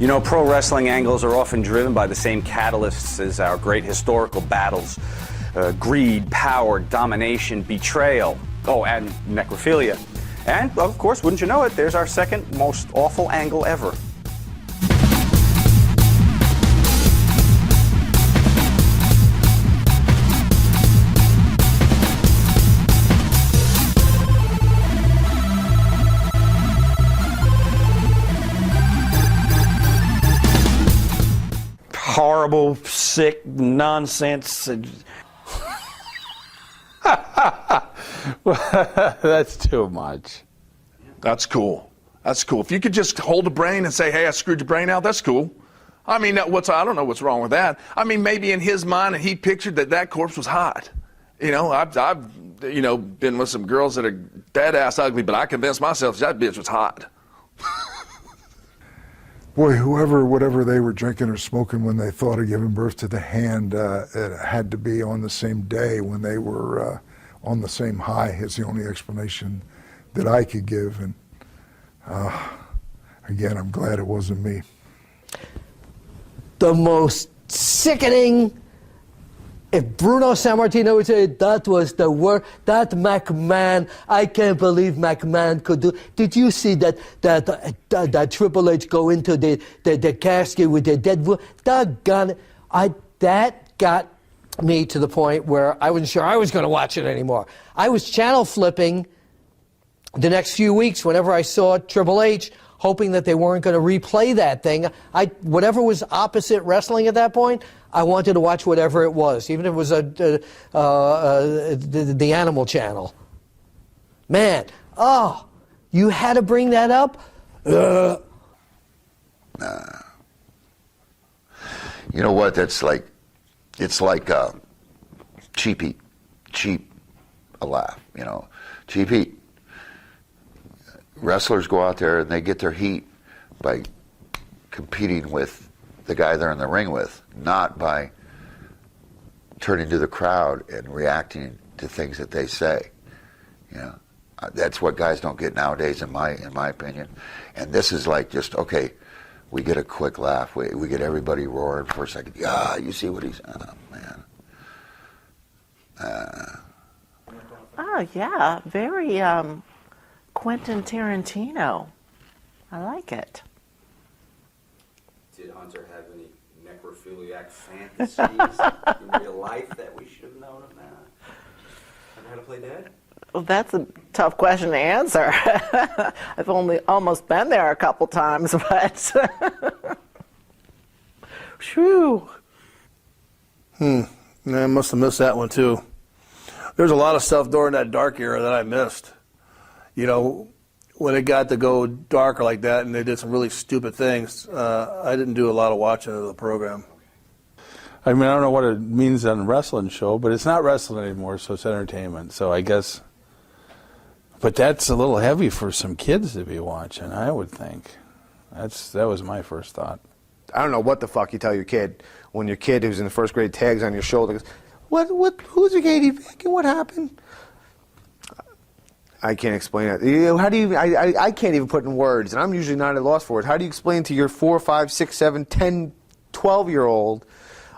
You know, pro wrestling angles are often driven by the same catalysts as our great historical battles. Greed, power, domination, betrayal, oh, and necrophilia. And, of course, wouldn't you know it, there's our second most awful angle ever. Horrible, sick nonsense. That's too much. That's cool. That's cool. If you could just hold a brain and say, hey, I screwed your brain out, that's cool. I mean, I don't know what's wrong with that. I mean, maybe in his mind, he pictured that corpse was hot. You know, I've been with some girls that are dead-ass ugly, but I convinced myself that bitch was hot. Boy, whatever they were drinking or smoking when they thought of giving birth to the hand, it had to be on the same day when they were on the same high is the only explanation that I could give. And again, I'm glad it wasn't me. The most sickening, if Bruno Sammartino would say that was the worst, that McMahon, I can't believe McMahon could do. Did you see that Triple H go into the casket with the dead? Doggone it. That got me to the point where I wasn't sure I was going to watch it anymore. I was channel flipping the next few weeks whenever I saw Triple H, hoping that they weren't going to replay that thing. Whatever was opposite wrestling at that point, I wanted to watch whatever it was, even if it was the Animal Channel. Man, you had to bring that up? Nah. You know what? It's like cheap heat. Cheap a laugh, you know. Cheap heat. Wrestlers go out there and they get their heat by competing with the guy they're in the ring with, not by turning to the crowd and reacting to things that they say. You know, that's what guys don't get nowadays, in my opinion. And this is like just, okay, we get a quick laugh, we get everybody roaring for a second. Yeah, you see what he's, oh man. Oh yeah, very Quentin Tarantino. I like it. Did Hunter have any necrophiliac fantasies in real life that we should have known about? Ever had to play dead? Well, that's a tough question to answer. I've only almost been there a couple times, but Shoo. I must have missed that one too. There's a lot of stuff during that dark era that I missed. You know, when it got to go darker like that and they did some really stupid things, I didn't do a lot of watching of the program. I mean, I don't know what it means on a wrestling show, but it's not wrestling anymore, so it's entertainment. So I guess, but that's a little heavy for some kids to be watching, I would think. That was my first thought. I don't know what the fuck you tell your kid when your kid who's in the first grade tags on your shoulder goes, who's a Katie Vick and what happened? I can't explain it. How do you? I can't even put in words, and I'm usually not at a loss for it. How do you explain to your 4, 5, 6, 7, 10, 12-year-old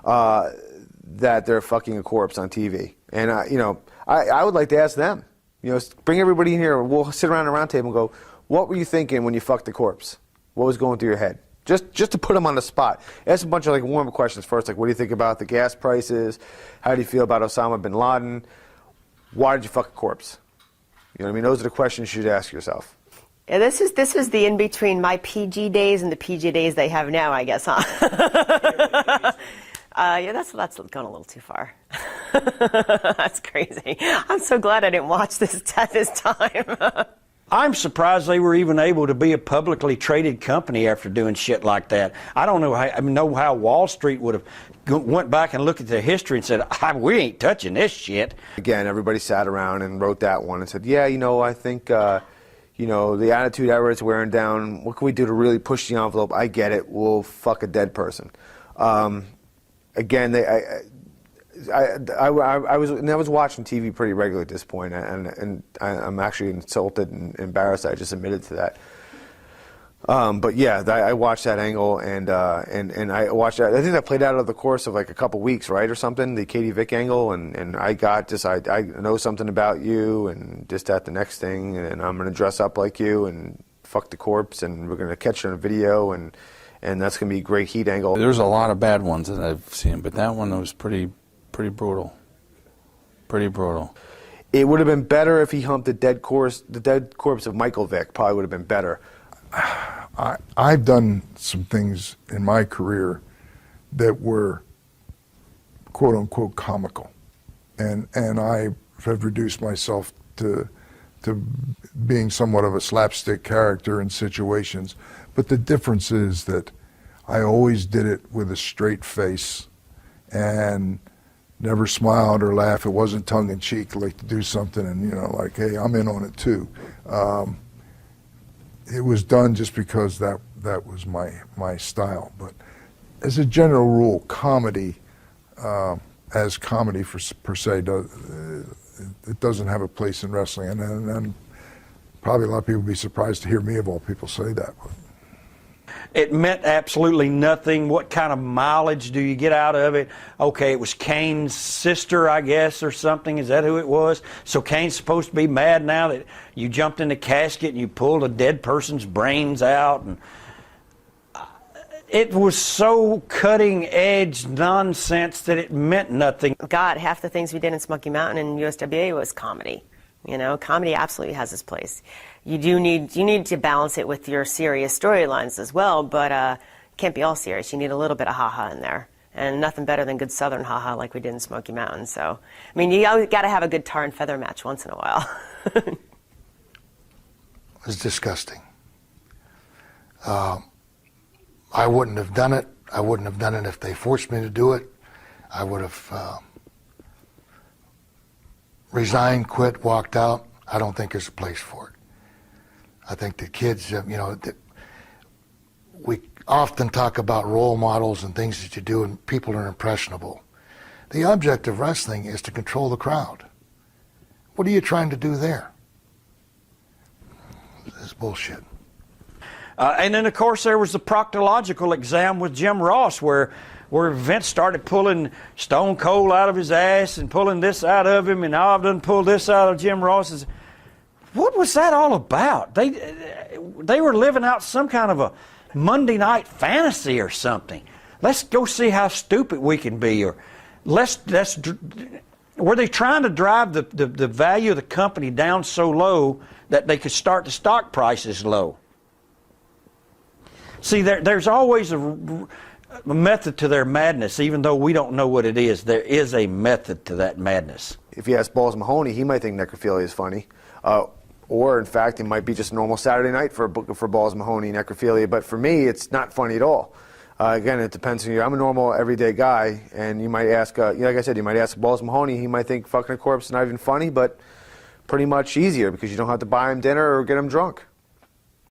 that they're fucking a corpse on TV? And I would like to ask them. You know, bring everybody in here. We'll sit around a round table and go, what were you thinking when you fucked the corpse? What was going through your head? Just to put them on the spot. Ask a bunch of like warm questions first, like what do you think about the gas prices? How do you feel about Osama bin Laden? Why did you fuck a corpse? You know what I mean? Those are the questions you should ask yourself. Yeah, this is the in between my PG days and the PG days they have now, I guess, huh? Yeah, that's gone a little too far. That's crazy. I'm so glad I didn't watch this at this time. I'm surprised they were even able to be a publicly traded company after doing shit like that. I don't know how Wall Street would have went back and looked at the history and said, we ain't touching this shit. Again, everybody sat around and wrote that one and said, yeah, I think, the Attitude Era is wearing down. What can we do to really push the envelope? I get it. We'll fuck a dead person. Again, I was watching TV pretty regularly at this point, and I'm actually insulted and embarrassed. I just admitted to that. But yeah, I watched that angle, and I watched that. I think that played out over the course of like a couple weeks, right, or something. The Katie Vick angle, and I got this. I know something about you, and just that the next thing, and I'm gonna dress up like you, and fuck the corpse, and we're gonna catch it on a video, and that's gonna be a great heat angle. There's a lot of bad ones that I've seen, but that one was pretty brutal. Pretty brutal. It would have been better if he humped the dead corpse of Michael Vick. Probably would have been better. I've done some things in my career that were quote unquote comical, and I have reduced myself to being somewhat of a slapstick character in situations. But the difference is that I always did it with a straight face and never smiled or laughed. It wasn't tongue in cheek, like to do something and, you know, like, hey, I'm in on it too. It was done just because that was my style. But as a general rule, comedy, as comedy per se, it doesn't have a place in wrestling. And probably a lot of people would be surprised to hear me, of all people, say that. But it meant absolutely nothing. What kind of mileage do you get out of it? Okay, it was Kane's sister, I guess, or something. Is that who it was? So Kane's supposed to be mad now that you jumped in the casket and you pulled a dead person's brains out. And it was so cutting-edge nonsense that it meant nothing. God, half the things we did in Smoky Mountain and USWA was comedy. You know, comedy absolutely has its place. You need to balance it with your serious storylines as well, but it can't be all serious. You need a little bit of ha-ha in there. And nothing better than good Southern ha-ha like we did in Smoky Mountain. So, I mean, you always got to have a good tar and feather match once in a while. It was disgusting. I wouldn't have done it. I wouldn't have done it if they forced me to do it. I would have resigned, quit, walked out. I don't think there's a place for it. I think the kids, you know, we often talk about role models and things that you do, and people are impressionable. The object of wrestling is to control the crowd. What are you trying to do there? It's bullshit. And then, of course, there was the proctological exam with Jim Ross where Vince started pulling Stone Cold out of his ass and pulling this out of him, and now I've done pulled this out of Jim Ross's. What was that all about? They were living out some kind of a Monday night fantasy or something. Let's go see how stupid we can be, or were they trying to drive the value of the company down so low that they could start the stock prices low? See, there's always a method to their madness, even though we don't know what it is. There is a method to that madness. If you ask Balls Mahoney, he might think necrophilia is funny. Or, in fact, it might be just a normal Saturday night for Balls Mahoney necrophilia. But for me, it's not funny at all. Again, it depends on you. I'm a normal, everyday guy, and you might ask, like I said, you might ask Balls Mahoney, he might think fucking a corpse is not even funny, but pretty much easier because you don't have to buy him dinner or get him drunk.